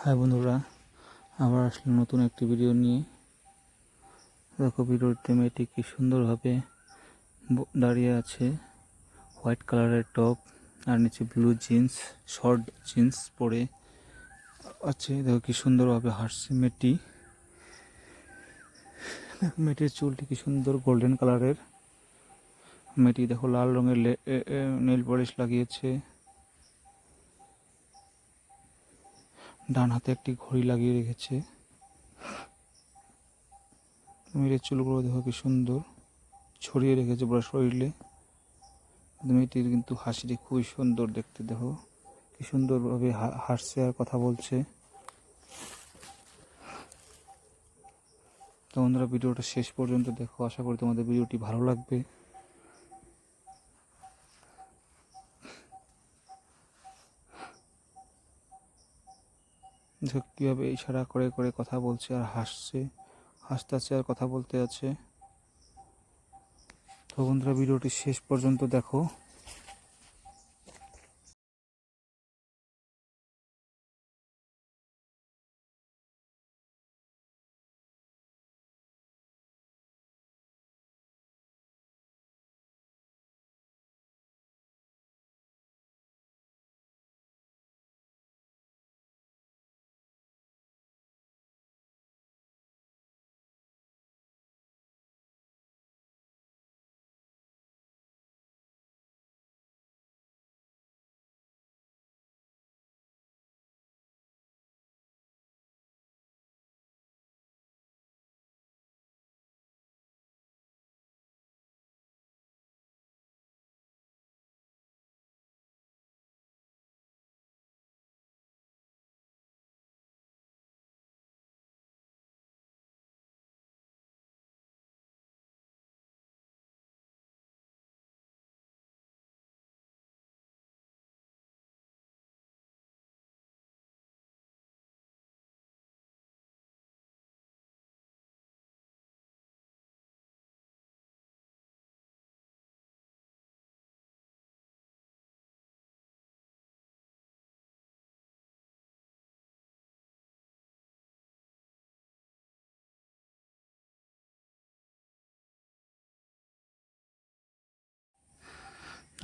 High বন্ধুরা, আবার আসলাম নতুন একটি ভিডিও নিয়ে। দেখো ভিডিওতে মেয়েটি কি সুন্দরভাবে দাঁড়িয়ে আছে, হোয়াইট কালারের টপ আর নিচে ব্লু জিন্স, শর্ট জিন্স পরে আছে। দেখো কি সুন্দরভাবে হাসছে মেয়েটি। মেয়েটির চুলটি কি সুন্দর গোল্ডেন কালারের। মেয়েটি দেখো লাল রঙের নেল পলিশ লাগিয়েছে, ডান হাতে একটি ঘড়ি লাগিয়ে রেখেছে। মেয়েটির চুলগুলো দেখো কি সুন্দর ছড়িয়ে রেখেছে পুরো শরীরে। মেয়েটির কিন্তু হাসিটি খুবই সুন্দর দেখতে, দেখো কি সুন্দরভাবে হাসছে আর কথা বলছে। তো বন্ধুরা, ভিডিওটা শেষ পর্যন্ত দেখো, আশা করি তোমাদের ভিডিওটি ভালো লাগবে। দেখো কীভাবে ইশারা করে করে কথা বলছে আর হাসতে আছে আর কথা বলতে আছে। তো বন্ধুরা, ভিডিওটি শেষ পর্যন্ত দেখো।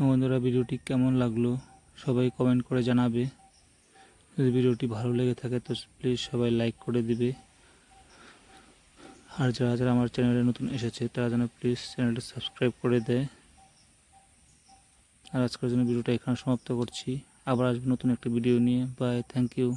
বন্ধুরা, ভিডিওটি কেমন লাগলো সবাই কমেন্ট করে জানাবে। যদি ভিডিওটি ভালো লেগে থাকে তো প্লিজ সবাই লাইক করে দিবে। আর যারা যারা আমার চ্যানেলে নতুন এসেছে তারা যেন প্লিজ চ্যানেলটা সাবস্ক্রাইব করে দেয়। আর আজকের জন্য ভিডিওটা এখানে সমাপ্ত করছি। আবার আসবো নতুন একটা ভিডিও নিয়ে। Bye, thank you.